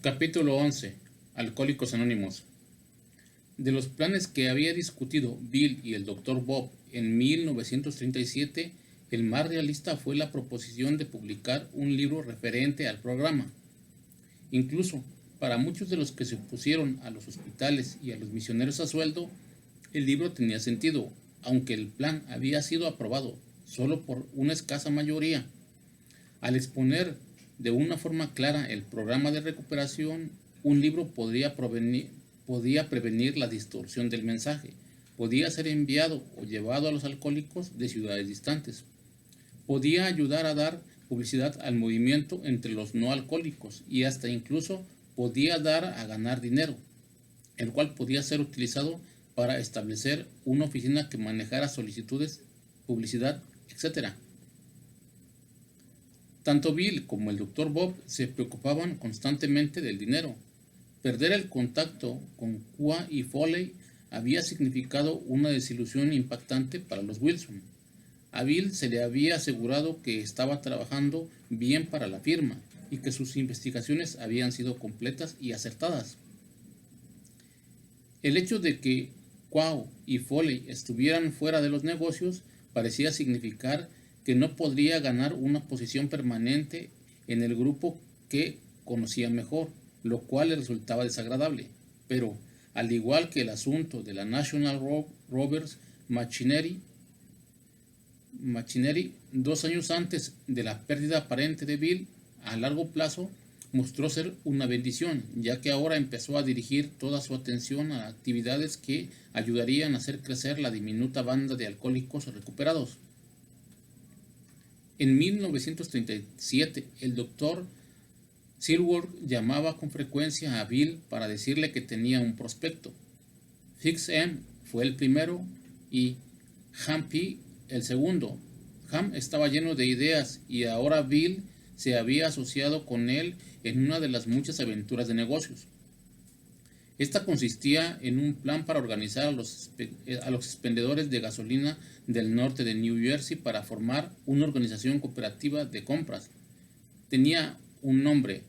Capítulo 11. Alcohólicos Anónimos. De los planes que había discutido Bill y el Dr. Bob en 1937, el más realista fue la proposición de publicar un libro referente al programa. Incluso, para muchos de los que se opusieron a los hospitales y a los misioneros a sueldo, el libro tenía sentido, aunque el plan había sido aprobado solo por una escasa mayoría. Al exponer de una forma clara el programa de recuperación, un libro podía prevenir la distorsión del mensaje, podía ser enviado o llevado a los alcohólicos de ciudades distantes, podía ayudar a dar publicidad al movimiento entre los no alcohólicos y hasta incluso podía dar a ganar dinero, el cual podía ser utilizado para establecer una oficina que manejara solicitudes, publicidad, etc. Tanto Bill como el Dr. Bob se preocupaban constantemente del dinero. Perder el contacto con Qua y Foley había significado una desilusión impactante para los Wilson. A Bill se le había asegurado que estaba trabajando bien para la firma y que sus investigaciones habían sido completas y acertadas. El hecho de que Quao y Foley estuvieran fuera de los negocios parecía significar que no podría ganar una posición permanente en el grupo que conocía mejor, lo cual le resultaba desagradable. Pero, al igual que el asunto de la National Rovers Machinery, 2 años antes de la pérdida aparente de Bill, a largo plazo mostró ser una bendición, ya que ahora empezó a dirigir toda su atención a actividades que ayudarían a hacer crecer la diminuta banda de alcohólicos recuperados. En 1937, el Dr. Silworth llamaba con frecuencia a Bill para decirle que tenía un prospecto. Fix M fue el primero y Ham P el segundo. Ham estaba lleno de ideas y ahora Bill se había asociado con él en una de las muchas aventuras de negocios. Esta consistía en un plan para organizar a los expendedores de gasolina del norte de New Jersey para formar una organización cooperativa de compras. Tenía un nombre,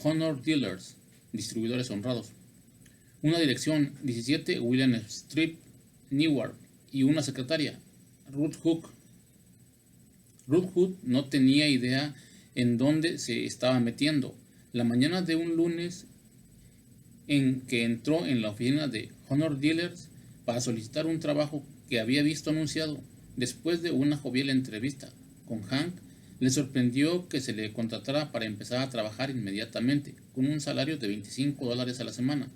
Honor Dealers, distribuidores honrados, una dirección, 17 William Street, Newark, y una secretaria, Ruth Hook. Ruth Hook no tenía idea en dónde se estaba metiendo. La mañana de un lunes en que entró en la oficina de Honor Dealers para solicitar un trabajo que había visto anunciado, después de una jovial entrevista con Hank, le sorprendió que se le contratara para empezar a trabajar inmediatamente, con un salario de $25 a la semana,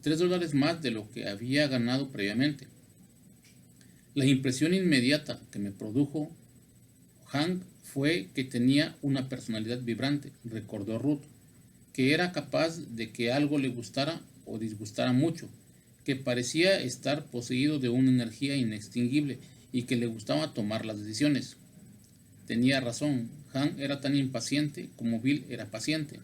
$3 más de lo que había ganado previamente. La impresión inmediata que me produjo Hank fue que tenía una personalidad vibrante, recordó Ruth, que era capaz de que algo le gustara o disgustara mucho, que parecía estar poseído de una energía inextinguible y que le gustaba tomar las decisiones. Tenía razón, Hank era tan impaciente como Bill era paciente.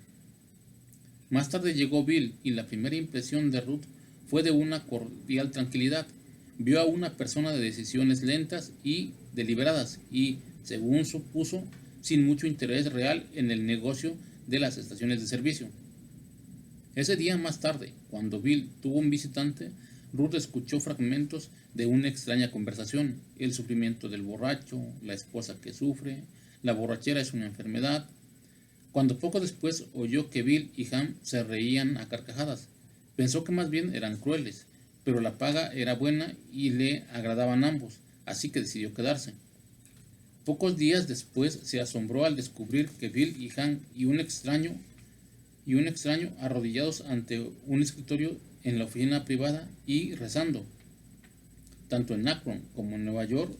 Más tarde llegó Bill y la primera impresión de Ruth fue de una cordial tranquilidad. Vio a una persona de decisiones lentas y deliberadas y, según supuso, sin mucho interés real en el negocio de las estaciones de servicio. Ese día más tarde, cuando Bill tuvo un visitante, Ruth escuchó fragmentos de una extraña conversación: el sufrimiento del borracho, la esposa que sufre, la borrachera es una enfermedad. Cuando poco después oyó que Bill y Ham se reían a carcajadas, pensó que más bien eran crueles, pero la paga era buena y le agradaban ambos, así que decidió quedarse. Pocos días después se asombró al descubrir que Bill y Hank y un extraño arrodillados ante un escritorio en la oficina privada y rezando. Tanto en Akron como en Nueva York,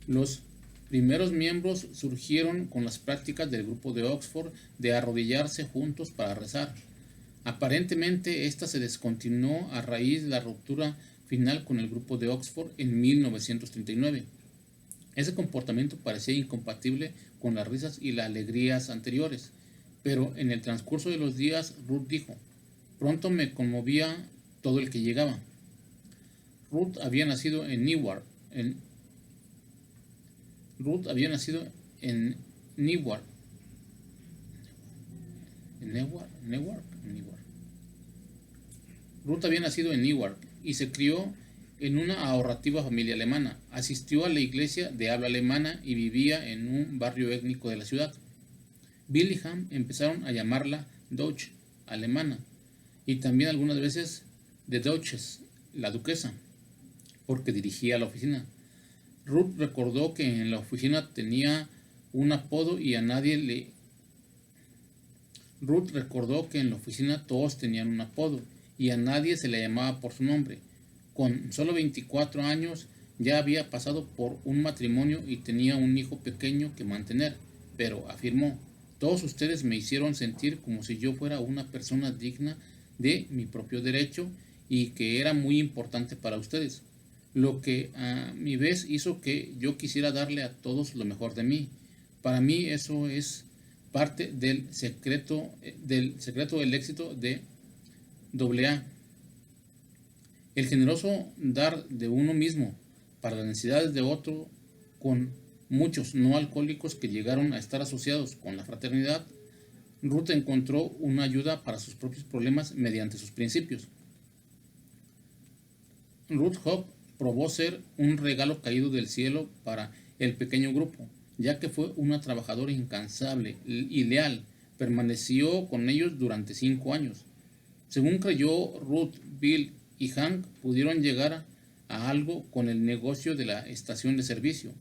los primeros miembros surgieron con las prácticas del grupo de Oxford de arrodillarse juntos para rezar. Aparentemente esta se descontinuó a raíz de la ruptura final con el grupo de Oxford en 1939. Ese comportamiento parecía incompatible con las risas y las alegrías anteriores, pero en el transcurso de los días Ruth dijo: pronto me conmovía todo el que llegaba. Ruth había nacido en Newark, Newark. Ruth había nacido en Newark y se crió en una ahorrativa familia alemana. Asistió a la iglesia de habla alemana y vivía en un barrio étnico de la ciudad. Bill y Ham empezaron a llamarla Deutsche, alemana, y también algunas veces de Duchess, la duquesa, porque dirigía la oficina. Ruth recordó que en la oficina tenía un apodo y a nadie le... Ruth recordó que en la oficina todos tenían un apodo y a nadie se le llamaba por su nombre. Con solo 24 años ya había pasado por un matrimonio y tenía un hijo pequeño que mantener, pero afirmó: todos ustedes me hicieron sentir como si yo fuera una persona digna de mi propio derecho y que era muy importante para ustedes, lo que a mi vez hizo que yo quisiera darle a todos lo mejor de mí. Para mí eso es parte del secreto del éxito de AA. El generoso dar de uno mismo para las necesidades de otro, con muchos no alcohólicos que llegaron a estar asociados con la fraternidad. Ruth encontró una ayuda para sus propios problemas mediante sus principios. Ruth Hope probó ser un regalo caído del cielo para el pequeño grupo, ya que fue una trabajadora incansable y leal. Permaneció con ellos durante 5 años. Según creyó Ruth, Bill y Hank pudieron llegar a algo con el negocio de la estación de servicio,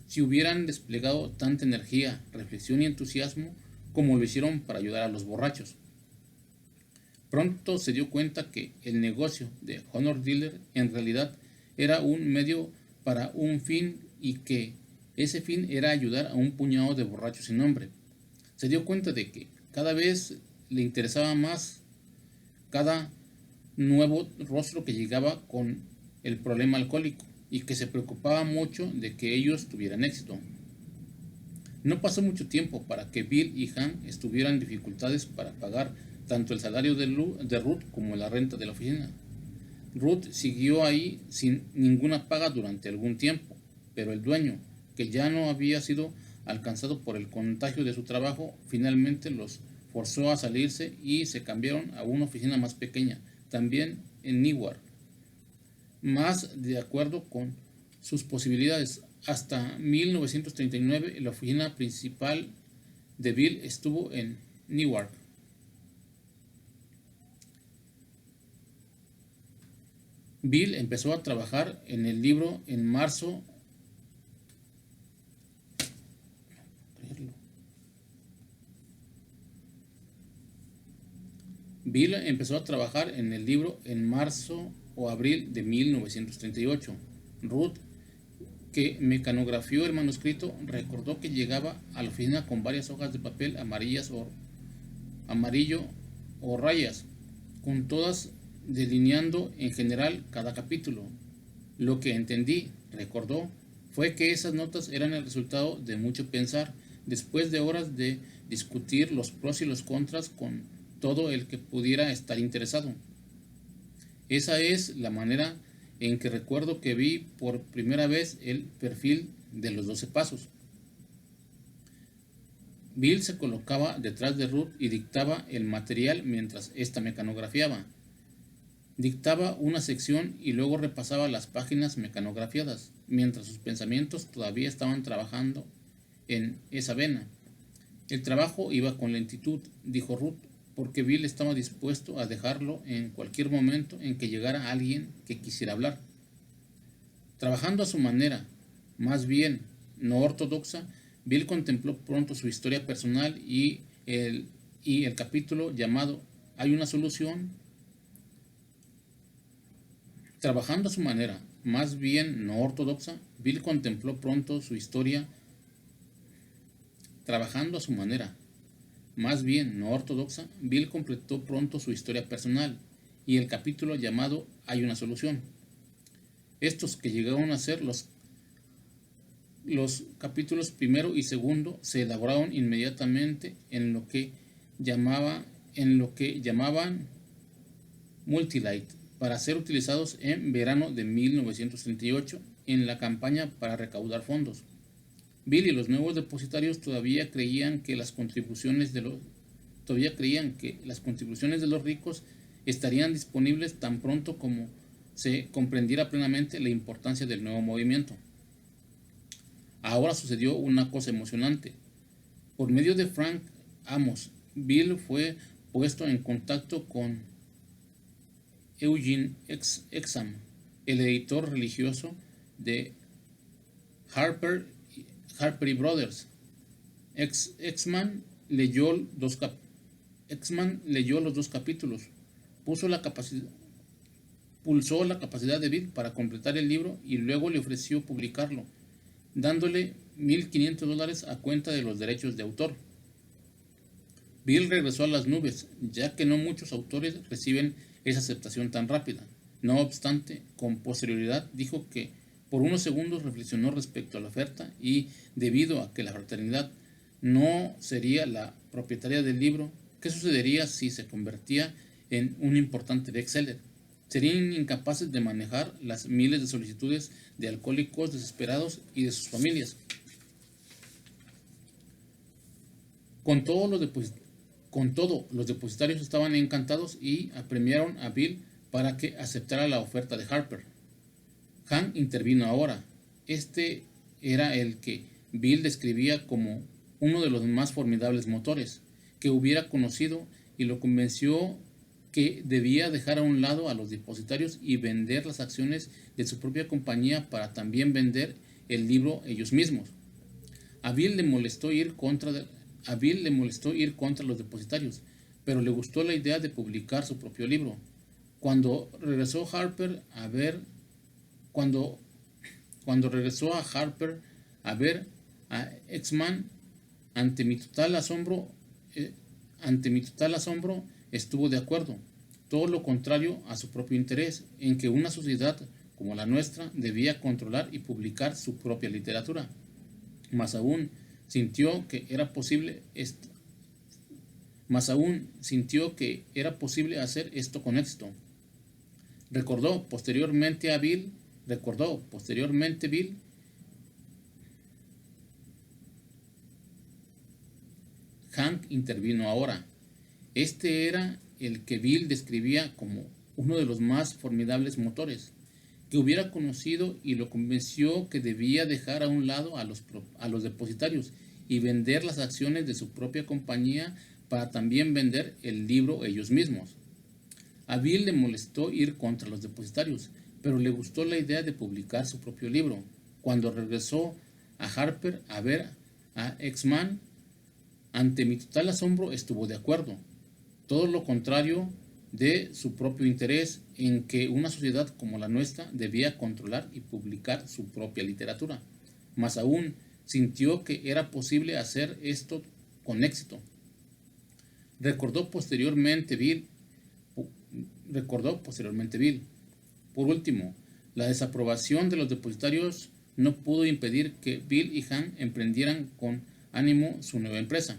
si hubieran desplegado tanta energía, reflexión y entusiasmo como lo hicieron para ayudar a los borrachos. Pronto se dio cuenta que el negocio de Honor Dealer en realidad era un medio para un fin y que ese fin era ayudar a un puñado de borrachos sin nombre. Se dio cuenta de que cada vez le interesaba más cada nuevo rostro que llegaba con el problema alcohólico y que se preocupaba mucho de que ellos tuvieran éxito. No pasó mucho tiempo para que Bill y Han tuvieran dificultades para pagar tanto el salario de Ruth como la renta de la oficina. Ruth siguió ahí sin ninguna paga durante algún tiempo, pero el dueño, que ya no había sido alcanzado por el contagio de su trabajo, finalmente los forzó a salirse y se cambiaron a una oficina más pequeña, también en Newark, más de acuerdo con sus posibilidades. Hasta 1939 la oficina principal de Bill estuvo en Newark. Bill empezó a trabajar en el libro en marzo o abril de 1938. Ruth, que mecanografió el manuscrito, recordó que llegaba a la oficina con varias hojas de papel amarillo o rayas, con todas delineando en general cada capítulo. Lo que entendí, recordó, fue que esas notas eran el resultado de mucho pensar, después de horas de discutir los pros y los contras con todo el que pudiera estar interesado. Esa es la manera en que recuerdo que vi por primera vez el perfil de los 12 pasos. Bill se colocaba detrás de Ruth y dictaba el material mientras ésta mecanografiaba. Dictaba una sección y luego repasaba las páginas mecanografiadas, mientras sus pensamientos todavía estaban trabajando en esa vena. El trabajo iba con lentitud, dijo Ruth, porque Bill estaba dispuesto a dejarlo en cualquier momento en que llegara alguien que quisiera hablar. Trabajando a su manera, más bien no ortodoxa, Bill contempló pronto su historia personal y el capítulo llamado ¿Hay una solución? Trabajando a su manera, más bien no ortodoxa, Bill contempló pronto su historia. Trabajando a su manera, más bien no ortodoxa, Bill completó pronto su historia personal y el capítulo llamado Hay una solución. Estos, que llegaron a ser los capítulos primero y segundo, se elaboraron inmediatamente en lo que llamaban Multilight, para ser utilizados en verano de 1938 en la campaña para recaudar fondos. Bill y los nuevos depositarios todavía creían que las contribuciones de todavía creían que las contribuciones de los ricos estarían disponibles tan pronto como se comprendiera plenamente la importancia del nuevo movimiento. Ahora sucedió una cosa emocionante. Por medio de Frank Amos, Bill fue puesto en contacto con Eugene Exham, el editor religioso de Harper y Brothers. Exman leyó los dos capítulos, pulsó la capacidad de Bill para completar el libro y luego le ofreció publicarlo, dándole $1,500 a cuenta de los derechos de autor. Bill regresó a las nubes, ya que no muchos autores reciben esa aceptación tan rápida. No obstante, con posterioridad dijo que por unos segundos reflexionó respecto a la oferta y, debido a que la fraternidad no sería la propietaria del libro, ¿qué sucedería si se convertía en un importante bestseller? Serían incapaces de manejar las miles de solicitudes de alcohólicos desesperados y de sus familias. Con todo, los depositarios estaban encantados y apremiaron a Bill para que aceptara la oferta de Harper. Hank intervino ahora. Este era el que Bill describía como uno de los más formidables motores que hubiera conocido y lo convenció que debía dejar a un lado a los depositarios y vender las acciones de su propia compañía para también vender el libro ellos mismos. A Bill le molestó ir contra los depositarios, pero le gustó la idea de publicar su propio libro. Cuando regresó a Harper a ver a Exman, ante mi total asombro, estuvo de acuerdo, todo lo contrario a su propio interés, en que una sociedad como la nuestra debía controlar y publicar su propia literatura. Más aún, sintió que era posible hacer esto con éxito. Recordó posteriormente Bill. Hank intervino ahora. Este era el que Bill describía como uno de los más formidables motores que hubiera conocido y lo convenció que debía dejar a un lado a los depositarios y vender las acciones de su propia compañía para también vender el libro ellos mismos. A Bill le molestó ir contra los depositarios, pero le gustó la idea de publicar su propio libro. Cuando regresó a Harper a ver a Exman, ante mi total asombro estuvo de acuerdo, todo lo contrario de su propio interés, en que una sociedad como la nuestra debía controlar y publicar su propia literatura. Más aún, sintió que era posible hacer esto con éxito. Recordó posteriormente Bill. Por último, la desaprobación de los depositarios no pudo impedir que Bill y Hank emprendieran con ánimo su nueva empresa.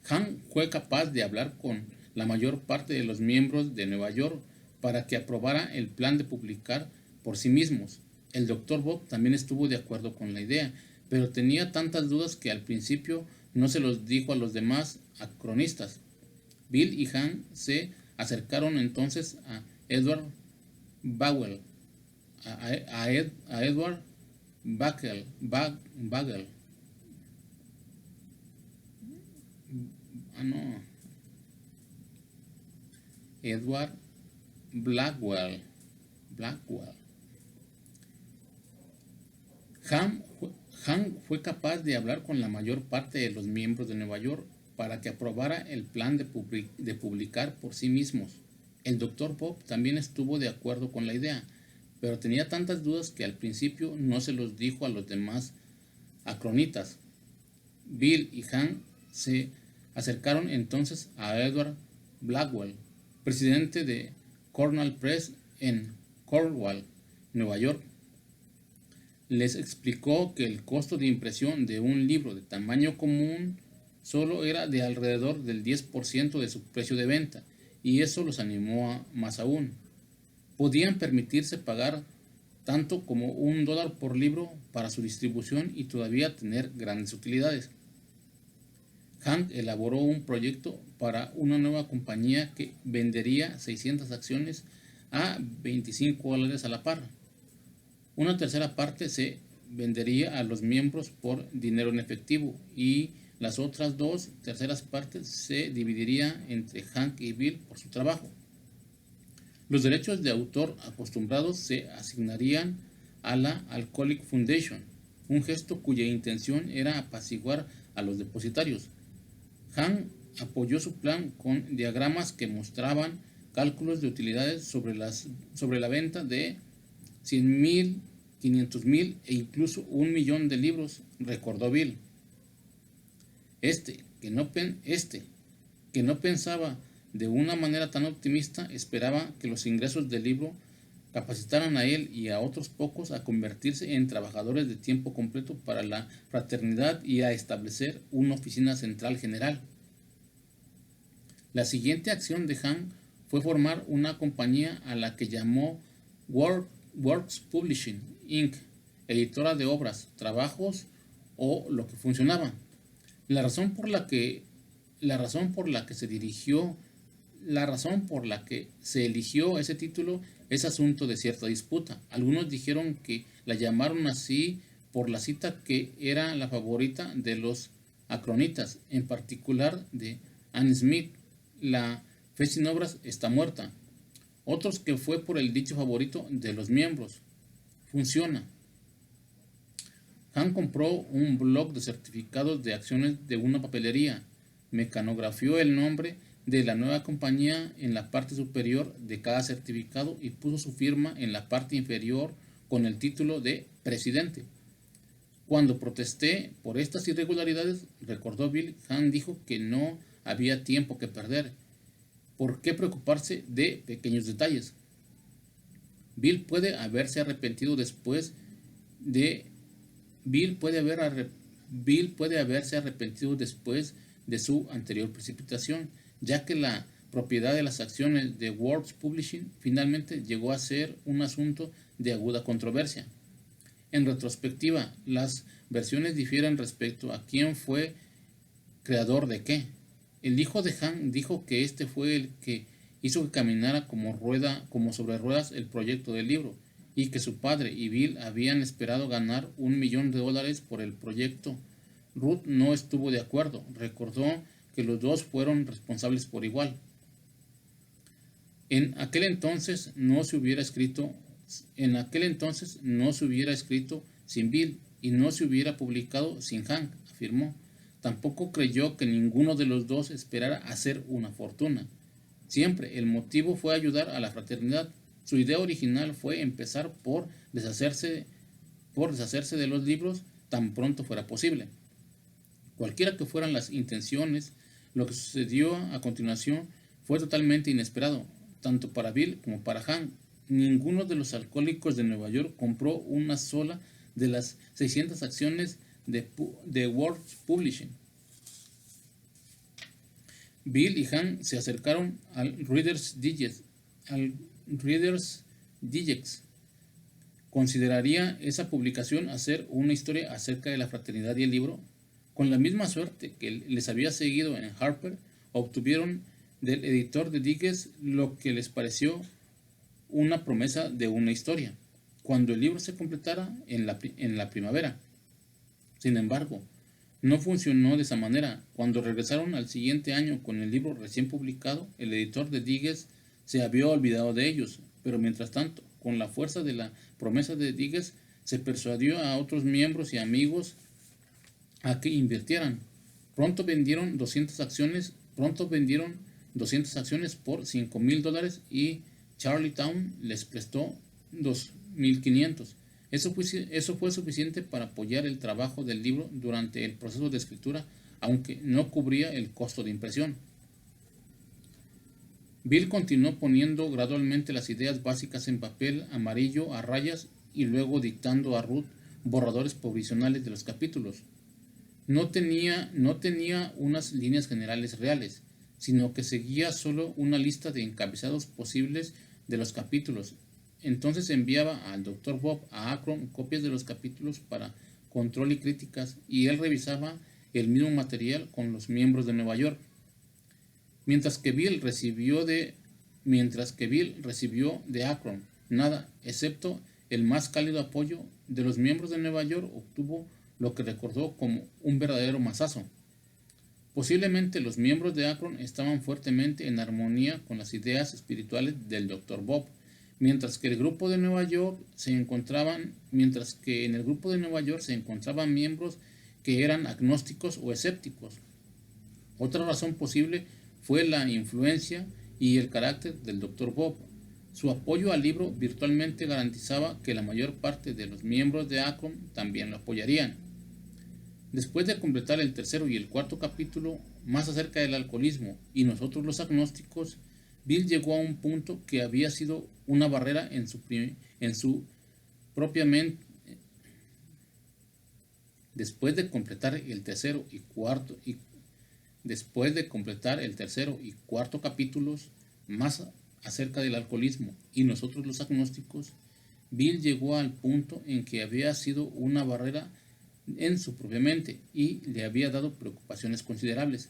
Hank fue capaz de hablar con la mayor parte de los miembros de Nueva York para que aprobara el plan de publicar por sí mismos. El Dr. Bob también estuvo de acuerdo con la idea, pero tenía tantas dudas que al principio no se los dijo a los demás acronistas. Bill y Hank se acercaron entonces a Edward Bagwell, Edward Blackwell. Hank fue capaz de hablar con la mayor parte de los miembros de Nueva York para que aprobara el plan de publicar por sí mismos. El Dr. Bob también estuvo de acuerdo con la idea, pero tenía tantas dudas que al principio no se los dijo a los demás acronitas. Bill y Hank se acercaron entonces a Edward Blackwell, presidente de Cornell Press en Cornwall, Nueva York. Les explicó que el costo de impresión de un libro de tamaño común solo era de alrededor del 10% de su precio de venta, y eso los animó más aún. Podían permitirse pagar tanto como $1 por libro para su distribución y todavía tener grandes utilidades. Hank elaboró un proyecto para una nueva compañía que vendería 600 acciones a $25 a la par. Una tercera parte se vendería a los miembros por dinero en efectivo y las otras dos terceras partes se dividiría entre Hank y Bill por su trabajo. Los derechos de autor acostumbrados se asignarían a la Alcoholic Foundation, un gesto cuya intención era apaciguar a los depositarios. Hank apoyó su plan con diagramas que mostraban cálculos de utilidades sobre la venta de 100,000, 500,000 e incluso 1,000,000 de libros, recordó Bill. Que no pensaba de una manera tan optimista, esperaba que los ingresos del libro capacitaran a él y a otros pocos a convertirse en trabajadores de tiempo completo para la fraternidad y a establecer una oficina central general. La siguiente acción de Hank fue formar una compañía a la que llamó Works Publishing, Inc., editora de obras, trabajos o lo que funcionaba. La razón por la que se eligió ese título es asunto de cierta disputa. Algunos dijeron que la llamaron así por la cita que era la favorita de los acronitas, en particular de Anne Smith: la fe sin obras está muerta. Otros que fue por el dicho favorito de los miembros: funciona. Hank compró un bloc de certificados de acciones de una papelería, mecanografió el nombre de la nueva compañía en la parte superior de cada certificado y puso su firma en la parte inferior con el título de presidente. Cuando protesté por estas irregularidades, recordó Bill, Hank dijo que no había tiempo que perder. ¿Por qué preocuparse de pequeños detalles? Bill puede haberse arrepentido después de su anterior precipitación, ya que la propiedad de las acciones de Works Publishing finalmente llegó a ser un asunto de aguda controversia. En retrospectiva, las versiones difieren respecto a quién fue creador de qué. El hijo de Hank dijo que este fue el que hizo que caminara como sobre ruedas el proyecto del libro, y que su padre y Bill habían esperado ganar $1,000,000 por el proyecto. Ruth no estuvo de acuerdo. Recordó que los dos fueron responsables por igual. En aquel entonces no se hubiera escrito sin Bill y no se hubiera publicado sin Hank, afirmó. Tampoco creyó que ninguno de los dos esperara hacer una fortuna. Siempre el motivo fue ayudar a la fraternidad. Su idea original fue empezar por deshacerse de los libros tan pronto fuera posible. Cualquiera que fueran las intenciones, lo que sucedió a continuación fue totalmente inesperado, tanto para Bill como para Hank. Ninguno de los alcohólicos de Nueva York compró una sola de las 600 acciones de Works Publishing. Bill y Hank se acercaron al Reader's Digest. ¿Consideraría esa publicación hacer una historia acerca de la fraternidad y el libro? Con la misma suerte que les había seguido en Harper, obtuvieron del editor de Digest lo que les pareció una promesa de una historia, cuando el libro se completara en la primavera. Sin embargo, no funcionó de esa manera. Cuando regresaron al siguiente año con el libro recién publicado, el editor de Digest se había olvidado de ellos, pero mientras tanto, con la fuerza de la promesa de Digest, se persuadió a otros miembros y amigos a que invirtieran. Pronto vendieron 200 acciones por $5,000 y Charlottetown les prestó 2,500. Eso fue suficiente para apoyar el trabajo del libro durante el proceso de escritura, aunque no cubría el costo de impresión. Bill continuó poniendo gradualmente las ideas básicas en papel amarillo a rayas y luego dictando a Ruth borradores provisionales de los capítulos. No tenía unas líneas generales reales, sino que seguía solo una lista de encabezados posibles de los capítulos. Entonces enviaba al Dr. Bob a Akron copias de los capítulos para control y críticas, y él revisaba el mismo material con los miembros de Nueva York. Mientras que Bill recibió de Akron nada, excepto el más cálido apoyo de los miembros de Nueva York, obtuvo lo que recordó como un verdadero mazazo. Posiblemente los miembros de Akron estaban fuertemente en armonía con las ideas espirituales del Dr. Bob, mientras que en el grupo de Nueva York se encontraban miembros que eran agnósticos o escépticos. Otra razón posible fue la influencia y el carácter del Dr. Bob. Su apoyo al libro virtualmente garantizaba que la mayor parte de los miembros de Akron también lo apoyarían. Después de completar el tercero y el cuarto capítulo, más acerca del alcoholismo y nosotros los agnósticos, Bill llegó a un punto que había sido una barrera en su propia mente. Después de completar el tercero y cuarto capítulos, más acerca del alcoholismo y nosotros los agnósticos, Bill llegó al punto en que había sido una barrera en su propia mente y le había dado preocupaciones considerables.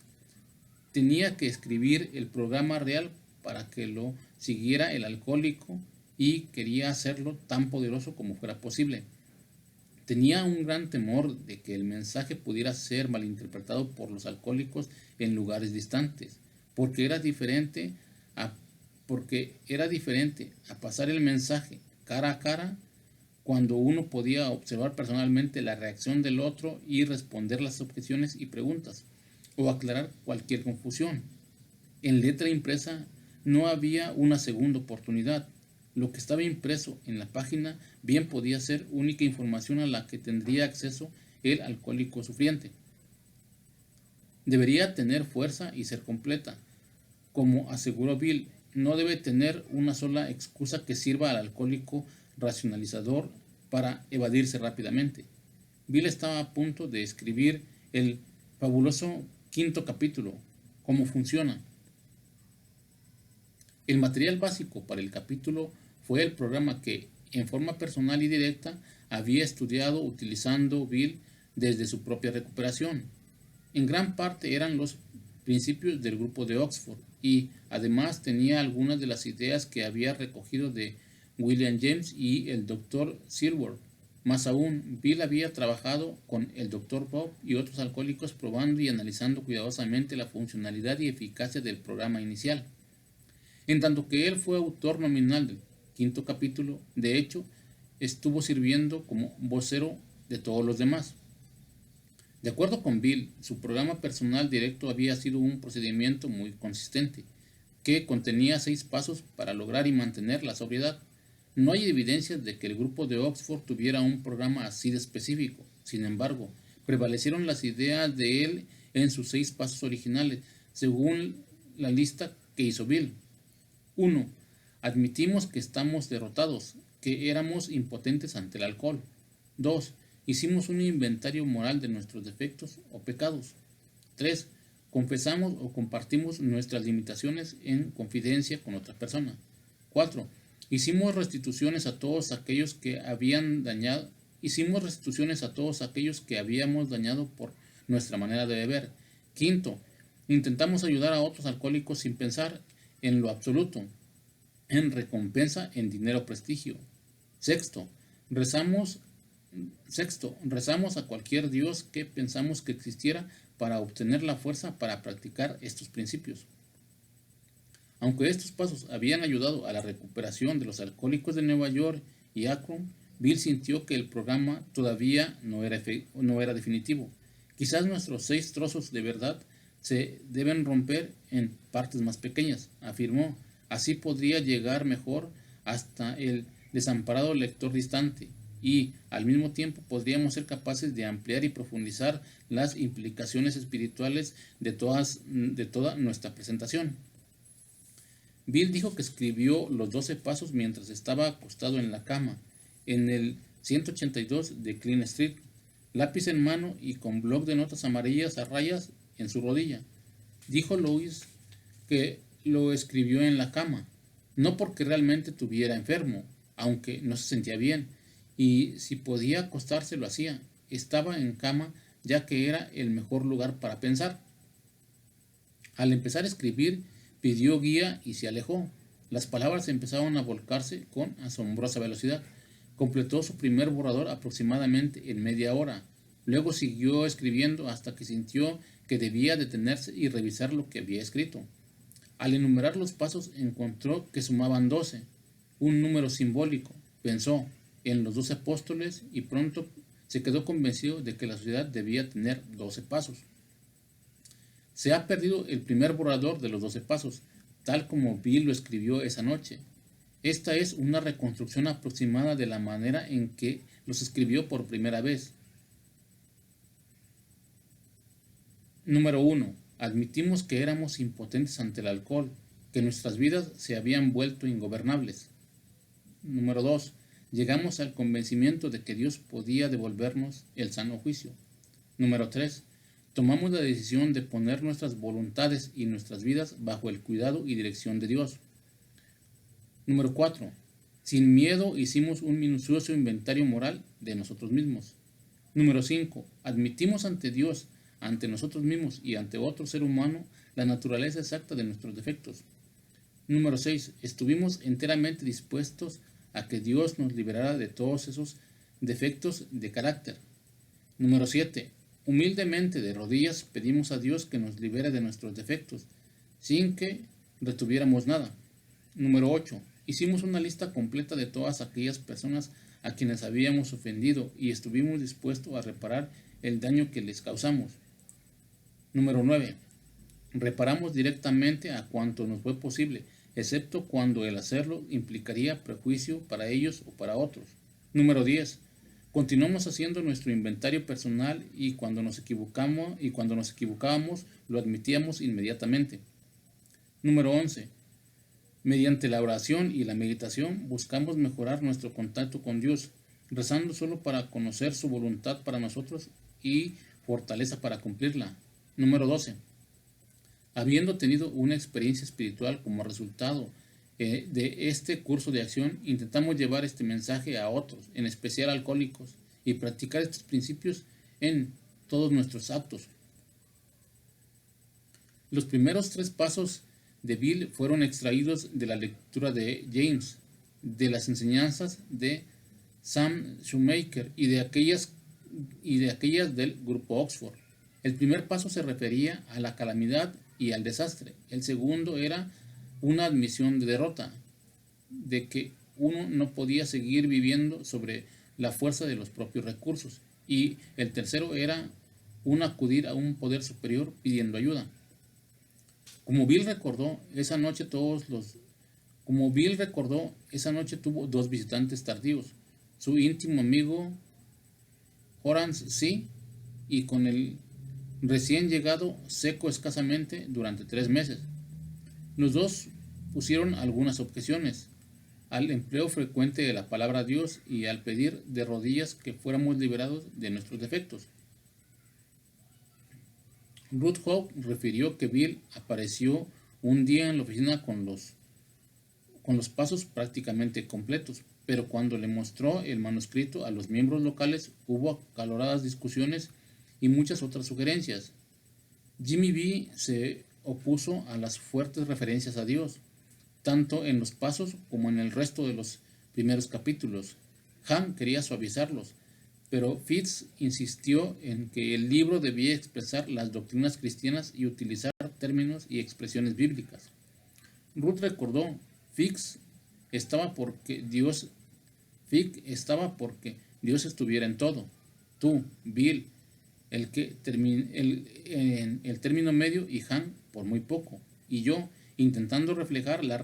Tenía que escribir el programa real para que lo siguiera el alcohólico y quería hacerlo tan poderoso como fuera posible. Tenía un gran temor de que el mensaje pudiera ser malinterpretado por los alcohólicos en lugares distantes, porque era diferente a pasar el mensaje cara a cara, cuando uno podía observar personalmente la reacción del otro y responder las objeciones y preguntas, o aclarar cualquier confusión. En letra impresa no había una segunda oportunidad. Lo que estaba impreso en la página bien podía ser única información a la que tendría acceso el alcohólico sufriente. Debería tener fuerza y ser completa. Como aseguró Bill, no debe tener una sola excusa que sirva al alcohólico racionalizador para evadirse rápidamente. Bill estaba a punto de escribir el fabuloso quinto capítulo, ¿Cómo funciona? El material básico para el capítulo fue el programa que, en forma personal y directa, había estudiado utilizando Bill desde su propia recuperación. En gran parte eran los principios del grupo de Oxford y, además, tenía algunas de las ideas que había recogido de William James y el Dr. Silver. Más aún, Bill había trabajado con el Dr. Bob y otros alcohólicos probando y analizando cuidadosamente la funcionalidad y eficacia del programa inicial. En tanto que él fue autor nominal del quinto capítulo, de hecho, estuvo sirviendo como vocero de todos los demás. De acuerdo con Bill, su programa personal directo había sido un procedimiento muy consistente, que contenía 6 pasos para lograr y mantener la sobriedad. No hay evidencias de que el grupo de Oxford tuviera un programa así de específico. Sin embargo, prevalecieron las ideas de él en sus 6 pasos originales, según la lista que hizo Bill. 1. Admitimos que estamos derrotados, que éramos impotentes ante el alcohol. 2. Hicimos un inventario moral de nuestros defectos o pecados. 3. Confesamos o compartimos nuestras limitaciones en confidencia con otra persona. 4. Hicimos restituciones a todos aquellos que habíamos dañado por nuestra manera de beber. 5. Intentamos ayudar a otros alcohólicos sin pensar en lo absoluto, en recompensa, en dinero o prestigio. 6. Rezamos a cualquier Dios que pensamos que existiera para obtener la fuerza para practicar estos principios. Aunque estos pasos habían ayudado a la recuperación de los alcohólicos de Nueva York y Akron, Bill sintió que el programa todavía no era definitivo. Quizás nuestros 6 trozos de verdad se deben romper en partes más pequeñas, afirmó. Así podría llegar mejor hasta el desamparado lector distante y, al mismo tiempo, podríamos ser capaces de ampliar y profundizar las implicaciones espirituales de toda nuestra presentación. Bill dijo que escribió los 12 pasos mientras estaba acostado en la cama, en el 182 de Clean Street, lápiz en mano y con bloc de notas amarillas a rayas en su rodilla. Dijo Louis que lo escribió en la cama, no porque realmente estuviera enfermo, aunque no se sentía bien, y si podía acostarse lo hacía. Estaba en cama ya que era el mejor lugar para pensar. Al empezar a escribir, pidió guía y se alejó. Las palabras empezaron a volcarse con asombrosa velocidad. Completó su primer borrador aproximadamente en media hora. Luego siguió escribiendo hasta que sintió que debía detenerse y revisar lo que había escrito. Al enumerar los pasos encontró que sumaban 12, un número simbólico. Pensó en los 12 apóstoles y pronto se quedó convencido de que la sociedad debía tener 12 pasos. Se ha perdido el primer borrador de los 12 pasos, tal como Bill lo escribió esa noche. Esta es una reconstrucción aproximada de la manera en que los escribió por primera vez. Número 1. Admitimos que éramos impotentes ante el alcohol, que nuestras vidas se habían vuelto ingobernables. Número 2. Llegamos al convencimiento de que Dios podía devolvernos el sano juicio. Número 3. Tomamos la decisión de poner nuestras voluntades y nuestras vidas bajo el cuidado y dirección de Dios. Número 4. Sin miedo hicimos un minucioso inventario moral de nosotros mismos. Número 5. Admitimos ante Dios, ante nosotros mismos y ante otro ser humano la naturaleza exacta de nuestros defectos. Número 6. Estuvimos enteramente dispuestos a que Dios nos liberara de todos esos defectos de carácter. Número 7. Humildemente de rodillas pedimos a Dios que nos libere de nuestros defectos, sin que retuviéramos nada. Número 8. Hicimos una lista completa de todas aquellas personas a quienes habíamos ofendido y estuvimos dispuestos a reparar el daño que les causamos. Número 9. Reparamos directamente a cuanto nos fue posible, excepto cuando el hacerlo implicaría prejuicio para ellos o para otros. Número 10. Continuamos haciendo nuestro inventario personal y cuando nos equivocábamos lo admitíamos inmediatamente. Número 11. Mediante la oración y la meditación buscamos mejorar nuestro contacto con Dios, rezando solo para conocer su voluntad para nosotros y fortaleza para cumplirla. Número 12. Habiendo tenido una experiencia espiritual como resultado de este curso de acción, intentamos llevar este mensaje a otros, en especial alcohólicos, y practicar estos principios en todos nuestros actos. Los primeros 3 pasos de Bill fueron extraídos de la lectura de James, de las enseñanzas de Sam Shoemaker y de aquellas del grupo Oxford. El primer paso se refería a la calamidad y al desastre. El segundo era una admisión de derrota, de que uno no podía seguir viviendo sobre la fuerza de los propios recursos. Y el tercero era un acudir a un poder superior pidiendo ayuda. Como Bill recordó, esa noche tuvo 2 visitantes tardíos, su íntimo amigo Horace C. y con el recién llegado seco escasamente durante 3 meses. Los dos pusieron algunas objeciones al empleo frecuente de la palabra Dios y al pedir de rodillas que fuéramos liberados de nuestros defectos. Ruth Howe refirió que Bill apareció un día en la oficina con los pasos prácticamente completos, pero cuando le mostró el manuscrito a los miembros locales hubo acaloradas discusiones y muchas otras sugerencias. Jimmy B. se opuso a las fuertes referencias a Dios, tanto en los pasos como en el resto de los primeros capítulos. Ham quería suavizarlos, pero Fitz insistió en que el libro debía expresar las doctrinas cristianas y utilizar términos y expresiones bíblicas. Ruth recordó, Fitz estaba porque Dios estuviera en todo. Tú, Bill, el término medio y Han por muy poco, y yo intentando reflejar la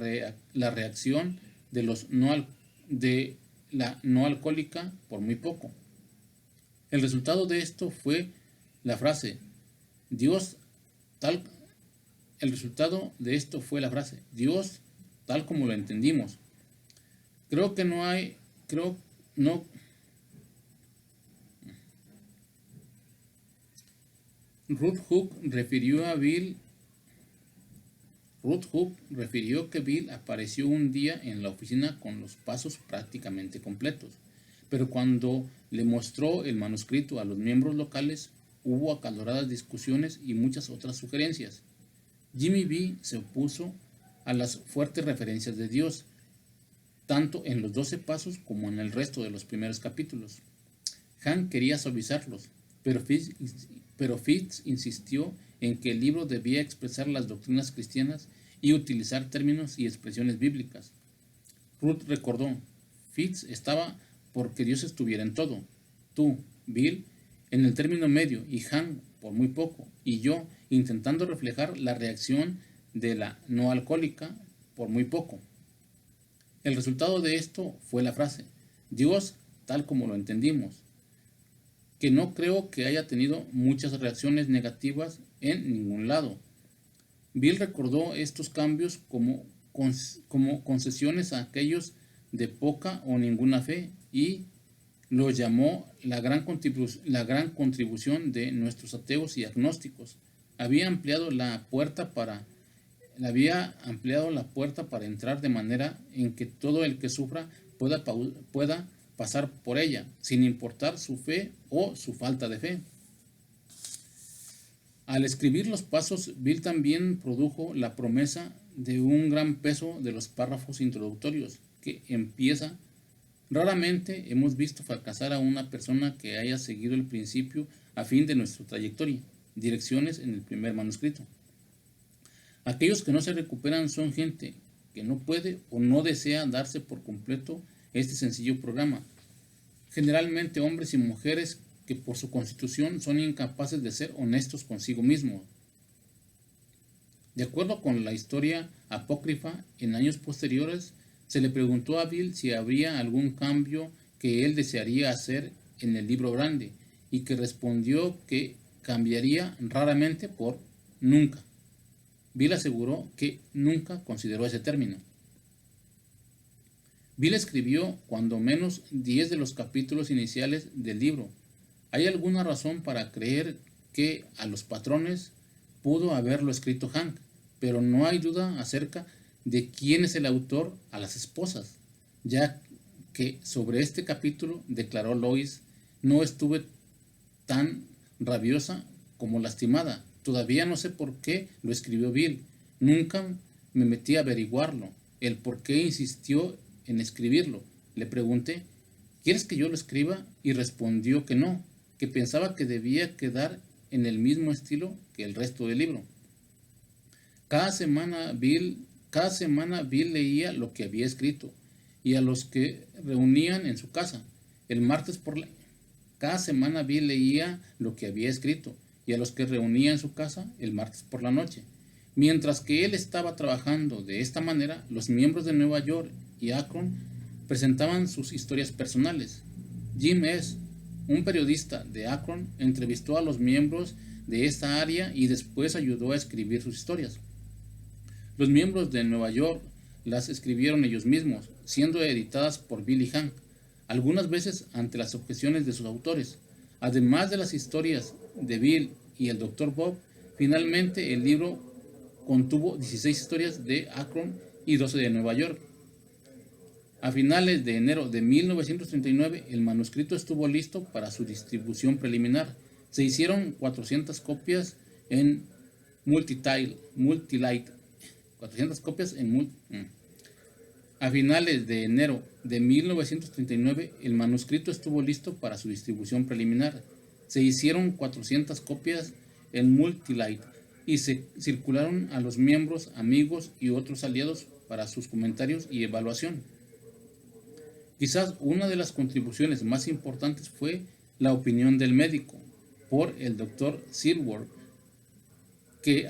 reacción de la no alcohólica por muy poco. El resultado de esto fue la frase Dios tal como lo entendimos. Ruth Hook refirió que Bill apareció un día en la oficina con los pasos prácticamente completos, pero cuando le mostró el manuscrito a los miembros locales hubo acaloradas discusiones y muchas otras sugerencias. Jimmy B se opuso a las fuertes referencias de Dios, tanto en los 12 pasos como en el resto de los primeros capítulos. Hank quería suavizarlos, pero Fitz insistió en que el libro debía expresar las doctrinas cristianas y utilizar términos y expresiones bíblicas. Ruth recordó: Fitz estaba porque Dios estuviera en todo. Tú, Bill, en el término medio, y Hank por muy poco, y yo intentando reflejar la reacción de la no alcohólica por muy poco. El resultado de esto fue la frase: Dios tal como lo entendimos, que no creo que haya tenido muchas reacciones negativas en ningún lado. Bill recordó estos cambios como concesiones a aquellos de poca o ninguna fe y lo llamó la gran contribución de nuestros ateos y agnósticos. Había ampliado la puerta para entrar de manera en que todo el que sufra pueda pasar por ella, sin importar su fe o su falta de fe. Al escribir los pasos, Bill también produjo la promesa de un gran peso de los párrafos introductorios, que empieza: raramente hemos visto fracasar a una persona que haya seguido el principio a fin de nuestra trayectoria. Direcciones en el primer manuscrito. Aquellos que no se recuperan son gente que no puede o no desea darse por completo este sencillo programa. Generalmente hombres y mujeres que por su constitución son incapaces de ser honestos consigo mismos. De acuerdo con la historia apócrifa, en años posteriores se le preguntó a Bill si habría algún cambio que él desearía hacer en el libro grande, y que respondió que cambiaría raramente por nunca. Bill aseguró que nunca consideró ese término. Bill escribió cuando menos 10 de los capítulos iniciales del libro. ¿Hay alguna razón para creer que a los patrones pudo haberlo escrito Hank? Pero no hay duda acerca de quién es el autor a las esposas, ya que sobre este capítulo, declaró Lois, no estuve tan rabiosa como lastimada. Todavía no sé por qué lo escribió Bill. Nunca me metí a averiguarlo, el por qué insistió en escribirlo. Le pregunté: ¿quieres que yo lo escriba? Y respondió que no, que pensaba que debía quedar en el mismo estilo que el resto del libro. Cada semana Bill leía lo que había escrito y a los que reunían en su casa. Cada semana Bill leía lo que había escrito y a los que reunía en su casa el martes por la noche. Mientras que él estaba trabajando de esta manera, los miembros de Nueva York y Akron presentaban sus historias personales. Jim S., un periodista de Akron, entrevistó a los miembros de esta área y después ayudó a escribir sus historias. Los miembros de Nueva York las escribieron ellos mismos, siendo editadas por Bill y Hank, algunas veces ante las objeciones de sus autores. Además de las historias de Bill y el Dr. Bob, finalmente el libro contuvo 16 historias de Akron y 12 de Nueva York. A finales de enero de 1939, el manuscrito estuvo listo para su distribución preliminar. Se hicieron 400 copias en Multilight. A finales de enero de 1939, el manuscrito estuvo listo para su distribución preliminar. Se hicieron 400 copias en Multilight y se circularon a los miembros, amigos y otros aliados para sus comentarios y evaluación. Quizás una de las contribuciones más importantes fue la opinión del médico por el Dr. Silver, que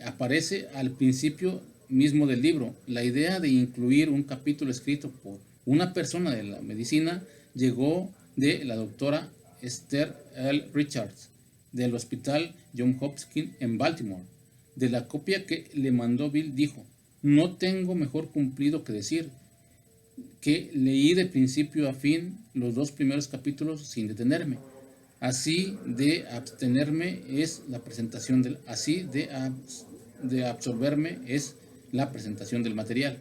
aparece al principio mismo del libro. La idea de incluir un capítulo escrito por una persona de la medicina llegó de la doctora Esther L. Richards del Hospital Johns Hopkins en Baltimore. De la copia que le mandó Bill dijo: no tengo mejor cumplido que decir que leí de principio a fin los 2 primeros capítulos sin detenerme. Así de absorberme es la presentación del material.